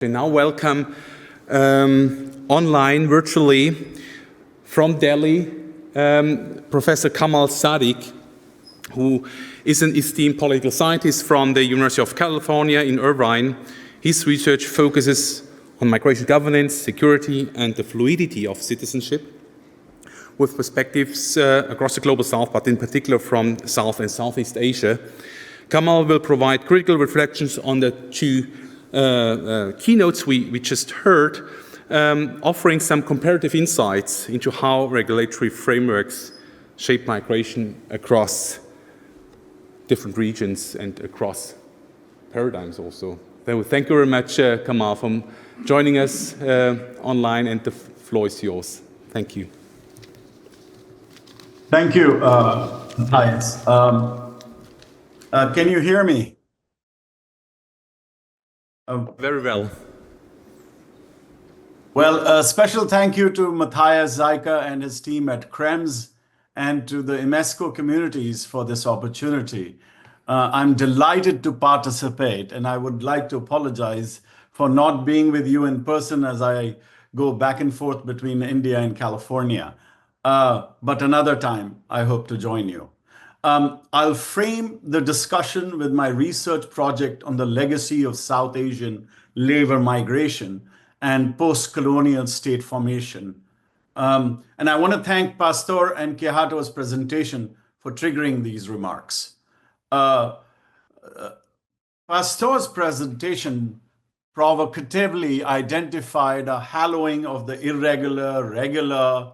They now welcome online, virtually, from Delhi, Professor Kamal Sadiq, who is an esteemed political scientist from the University of California in Irvine. His research focuses on migration governance, security, and the fluidity of citizenship, with perspectives across the global south, but in particular from South and Southeast Asia. Kamal will provide critical reflections on the two keynotes we just heard, offering some comparative insights into how regulatory frameworks shape migration across different regions and across paradigms also. So thank you very much, Kamal, for joining us online, and the floor is yours. Thank you. Thank you, Matthias. Can you hear me? Very well. Well, a special thank you to Matthias Zaika and his team at KREMS and to the IMISCOE communities for this opportunity. I'm delighted to participate, and I would like to apologize for not being with you in person as I go back and forth between India and California. But another time, I hope to join you. I'll frame the discussion with my research project on the legacy of South Asian labor migration and post-colonial state formation. And I want to thank Pastore and Quijato's presentation for triggering these remarks. Pastore's presentation provocatively identified a hallowing of the irregular, regular,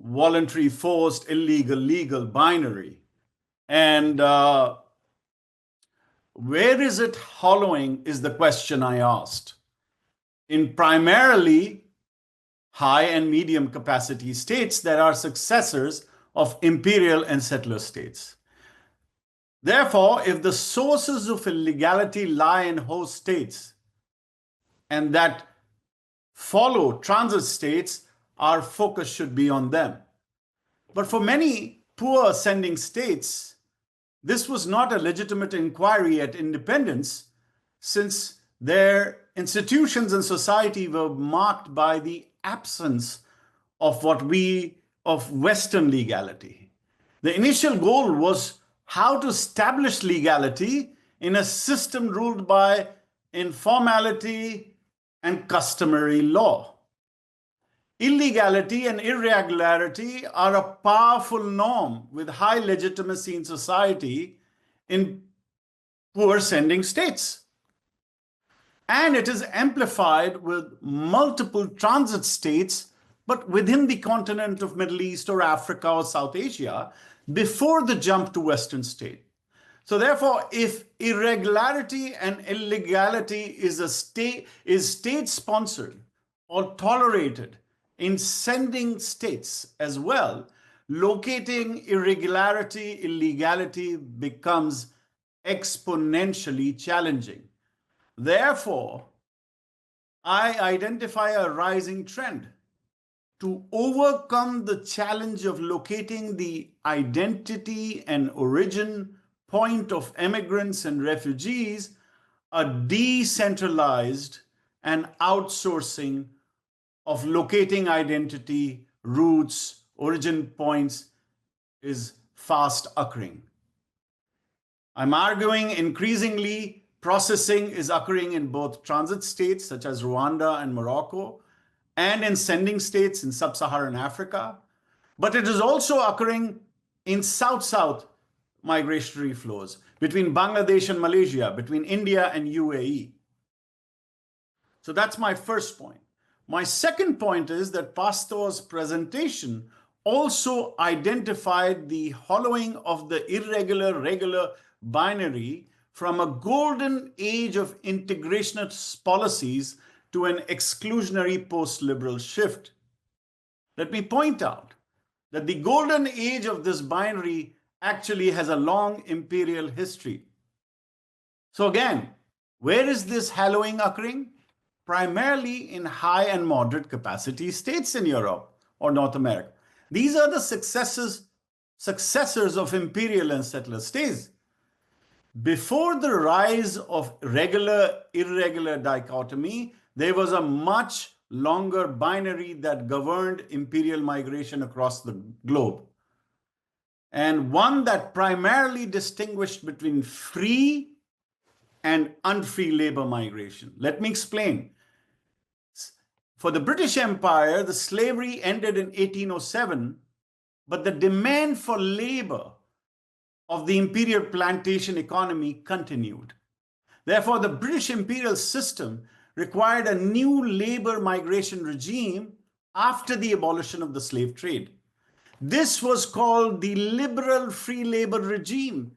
voluntary, forced, illegal, legal binary. And where is it hollowing is the question I asked. In primarily high and medium capacity states that are successors of imperial and settler states. Therefore, if the sources of illegality lie in host states and that follow transit states, our focus should be on them. But for many poor sending states, this was not a legitimate inquiry at independence, since their institutions and society were marked by the absence of Western legality. The initial goal was how to establish legality in a system ruled by informality and customary law. Illegality and irregularity are a powerful norm with high legitimacy in society in poor sending states. And it is amplified with multiple transit states, but within the continent of Middle East or Africa or South Asia, before the jump to Western state. So therefore, if irregularity and illegality is state-sponsored or tolerated in sending states as well, locating irregularity, illegality becomes exponentially challenging. Therefore, I identify a rising trend. To overcome the challenge of locating the identity and origin point of immigrants and refugees, a decentralized and outsourcing of locating identity, roots, origin points is fast occurring. I'm arguing increasingly processing is occurring in both transit states such as Rwanda and Morocco, and in sending states in sub-Saharan Africa, but it is also occurring in South-South migratory flows between Bangladesh and Malaysia, between India and UAE. So that's my first point. My second point is that Pastore's presentation also identified the hollowing of the irregular-regular binary from a golden age of integrationist policies to an exclusionary post-liberal shift. Let me point out that the golden age of this binary actually has a long imperial history. So again, where is this hallowing occurring? Primarily in high and moderate capacity states in Europe or North America. These are the successors of imperial and settler states. Before the rise of regular-irregular dichotomy, there was a much longer binary that governed imperial migration across the globe, and one that primarily distinguished between free and unfree labor migration. Let me explain. For the British Empire, the slavery ended in 1807, but the demand for labor of the imperial plantation economy continued. Therefore, the British imperial system required a new labor migration regime after the abolition of the slave trade. This was called the liberal free labor regime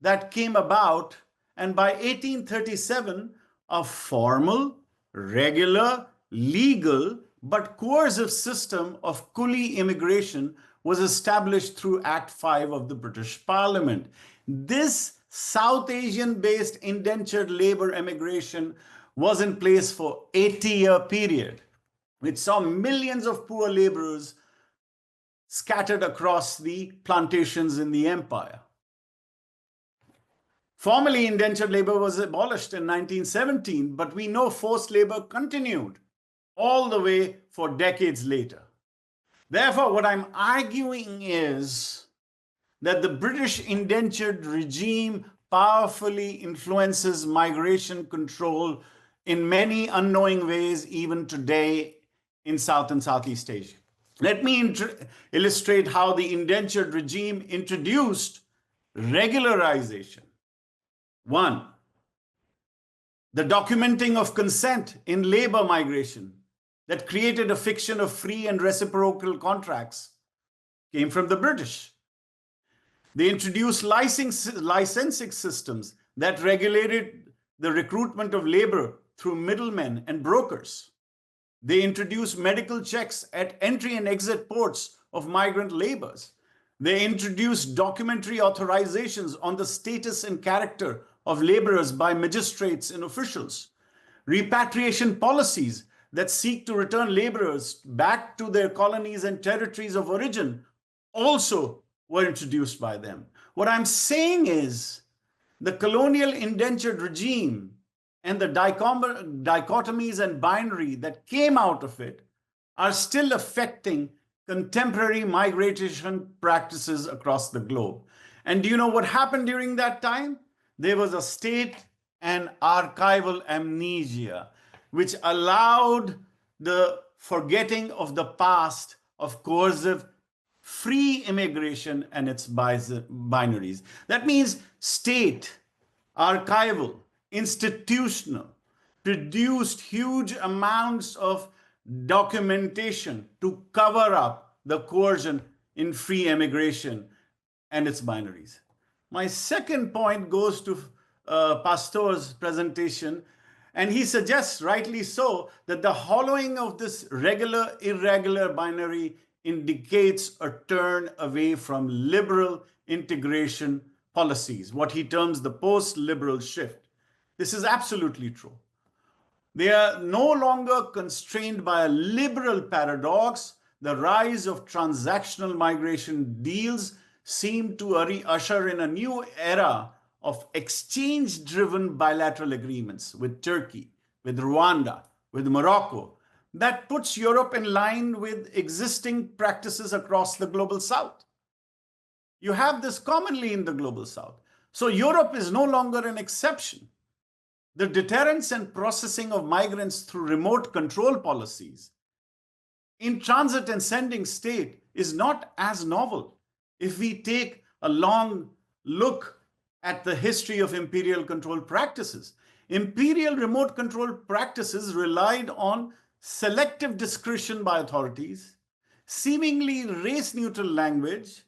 that came about, and by 1837, a formal, regular, legal, but coercive system of coolie immigration was established through Act 5 of the British Parliament. This South Asian-based indentured labor immigration was in place for 80-year period, which saw millions of poor laborers scattered across the plantations in the empire. Formally, indentured labor was abolished in 1917, but we know forced labor continued all the way for decades later. Therefore, what I'm arguing is that the British indentured regime powerfully influences migration control in many unknowing ways, even today in South and Southeast Asia. Let me illustrate how the indentured regime introduced regularization. One, the documenting of consent in labor migration that created a fiction of free and reciprocal contracts came from the British. They introduced licensing systems that regulated the recruitment of labor through middlemen and brokers. They introduced medical checks at entry and exit ports of migrant laborers. They introduced documentary authorizations on the status and character of laborers by magistrates and officials. Repatriation policies that seek to return laborers back to their colonies and territories of origin also were introduced by them. What I'm saying is the colonial indentured regime and the dichotomies and binary that came out of it are still affecting contemporary migration practices across the globe. And do you know what happened during that time? There was a state and archival amnesia, which allowed the forgetting of the past of coercive free immigration and its binaries. That means state, archival, institutional, produced huge amounts of documentation to cover up the coercion in free immigration and its binaries. My second point goes to Pastore's presentation, and he suggests, rightly so, that the hollowing of this regular-irregular binary indicates a turn away from liberal integration policies, what he terms the post-liberal shift. This is absolutely true. They are no longer constrained by a liberal paradox. The rise of transactional migration deals seem to usher in a new era of exchange-driven bilateral agreements with Turkey, with Rwanda, with Morocco, that puts Europe in line with existing practices across the global south. You have this commonly in the global south. So Europe is no longer an exception. The deterrence and processing of migrants through remote control policies in transit and sending state is not as novel. If we take a long look at the history of imperial control practices, imperial remote control practices relied on selective discretion by authorities, seemingly race-neutral language,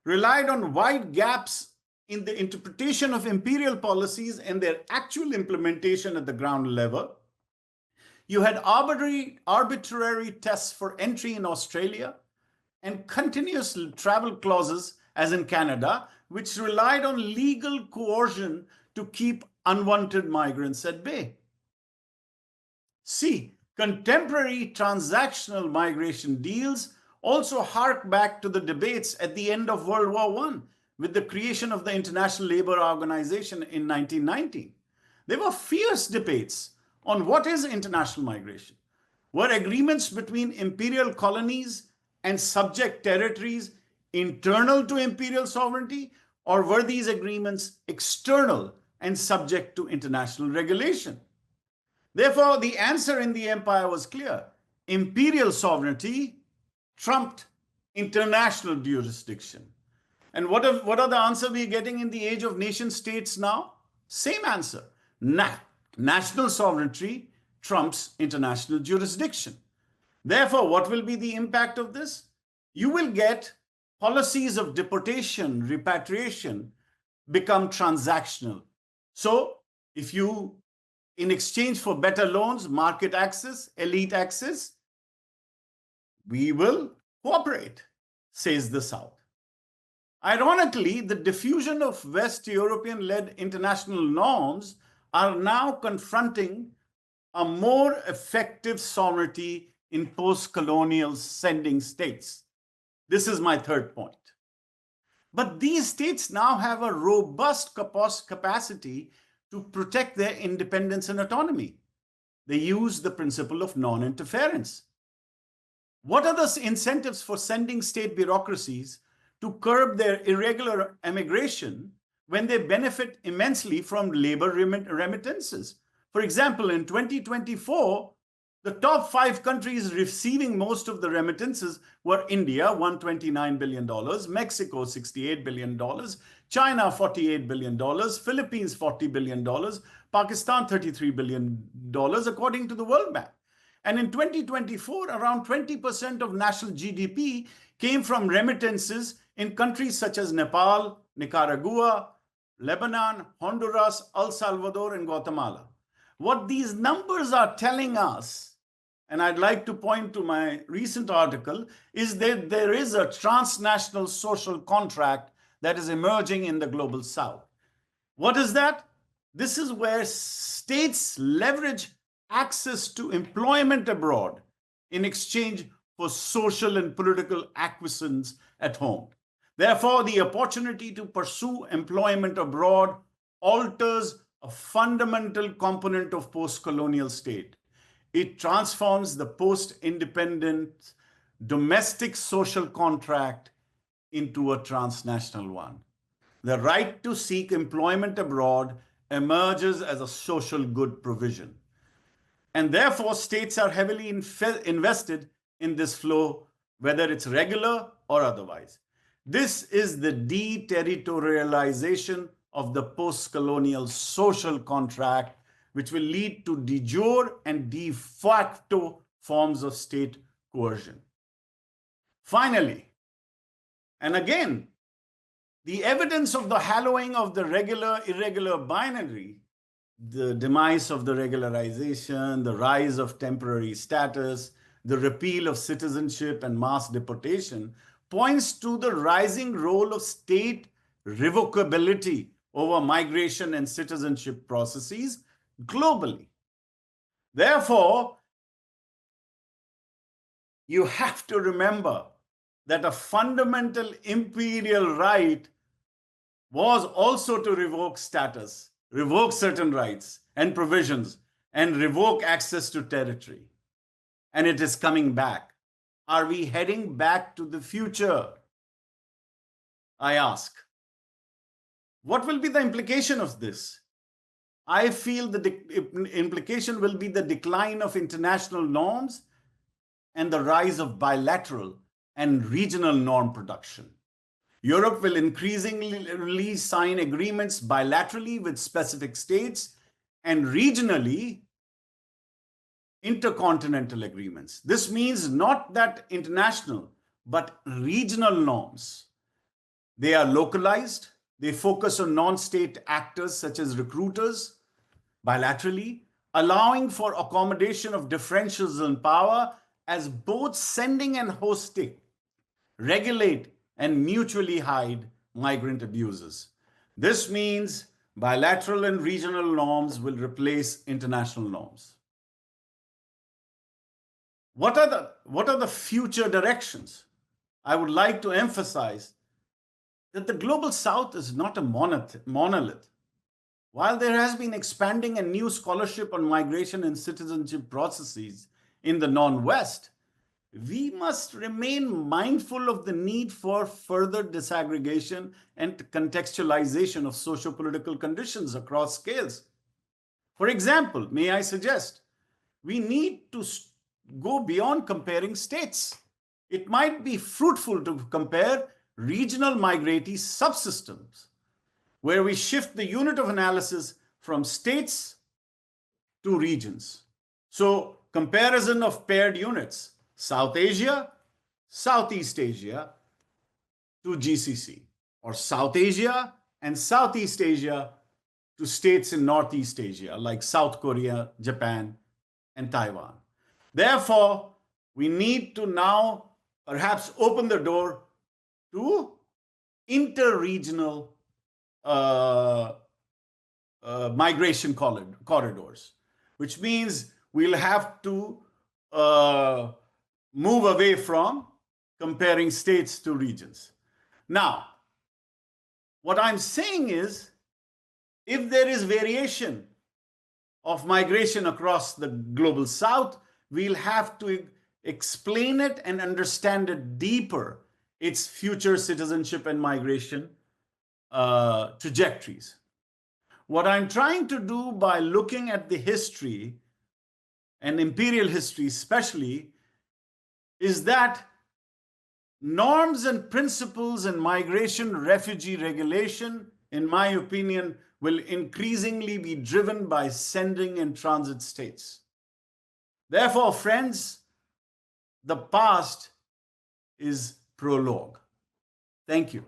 relied on wide gaps in the interpretation of imperial policies and their actual implementation at the ground level. You had arbitrary tests for entry in Australia and continuous travel clauses, as in Canada, which relied on legal coercion to keep unwanted migrants at bay. C, contemporary transactional migration deals also hark back to the debates at the end of World War I, with the creation of the International Labour Organization in 1990. There were fierce debates on what is international migration. Were agreements between imperial colonies and subject territories internal to imperial sovereignty, or were these agreements external and subject to international regulation? Therefore, the answer in the empire was clear. Imperial sovereignty trumped international jurisdiction. And what are the answer we're getting in the age of nation states now? Same answer. National sovereignty trumps international jurisdiction. Therefore, what will be the impact of this? You will get policies of deportation, repatriation become transactional. So if you, in exchange for better loans, market access, elite access, we will cooperate, says the South. Ironically, the diffusion of West European-led international norms are now confronting a more effective sovereignty in post-colonial sending states. This is my third point. But these states now have a robust capacity to protect their independence and autonomy. They use the principle of non-interference. What are the incentives for sending state bureaucracies to curb their irregular emigration when they benefit immensely from labor remittances? For example, in 2024, the top 5 countries receiving most of the remittances were India, $129 billion, Mexico, $68 billion, China, $48 billion, Philippines, $40 billion, Pakistan, $33 billion, according to the World Bank. And in 2024, around 20% of national GDP came from remittances in countries such as Nepal, Nicaragua, Lebanon, Honduras, El Salvador, and Guatemala. What these numbers are telling us, and I'd like to point to my recent article, is that there is a transnational social contract that is emerging in the global South. What is that? This is where states leverage access to employment abroad in exchange for social and political acquiescence at home. Therefore, the opportunity to pursue employment abroad alters a fundamental component of post-colonial state. It transforms the post-independent domestic social contract into a transnational one. The right to seek employment abroad emerges as a social good provision. And therefore, states are heavily invested in this flow, whether it's regular or otherwise. This is the deterritorialization of the post-colonial social contract, which will lead to de jure and de facto forms of state coercion. Finally, and again, the evidence of the hallowing of the regular-irregular binary, the demise of the regularization, the rise of temporary status, the repeal of citizenship and mass deportation, points to the rising role of state revocability over migration and citizenship processes globally. Therefore, you have to remember that a fundamental imperial right was also to revoke status, revoke certain rights and provisions, and revoke access to territory. And it is coming back. Are we heading back to the future? I ask. What will be the implication of this? I feel the implication will be the decline of international norms and the rise of bilateral and regional norm production. Europe will increasingly sign agreements bilaterally with specific states and regionally intercontinental agreements. This means not that international, but regional norms. They are localized. They focus on non-state actors such as recruiters bilaterally, allowing for accommodation of differentials in power as both sending and hosting regulate and mutually hide migrant abuses. This means bilateral and regional norms will replace international norms. What are the future directions? I would like to emphasize that the global south is not a monolith. While there has been expanding and new scholarship on migration and citizenship processes in the non-West, we must remain mindful of the need for further disaggregation and contextualization of socio-political conditions across scales. For example, may I suggest, we need to go beyond comparing states. It might be fruitful to compare regional migratory subsystems, where we shift the unit of analysis from states to regions. So, comparison of paired units, South Asia, Southeast Asia to GCC, or South Asia and Southeast Asia to states in Northeast Asia, like South Korea, Japan, and Taiwan. Therefore, we need to now perhaps open the door to inter-regional migration corridors, which means we'll have to move away from comparing states to regions. Now, what I'm saying is, if there is variation of migration across the global south, we'll have to explain it and understand it deeper, its future citizenship and migration trajectories. What I'm trying to do by looking at the history, and imperial history especially, is that norms and principles in migration refugee regulation, in my opinion, will increasingly be driven by sending and transit states. Therefore, friends, the past is prologue. Thank you.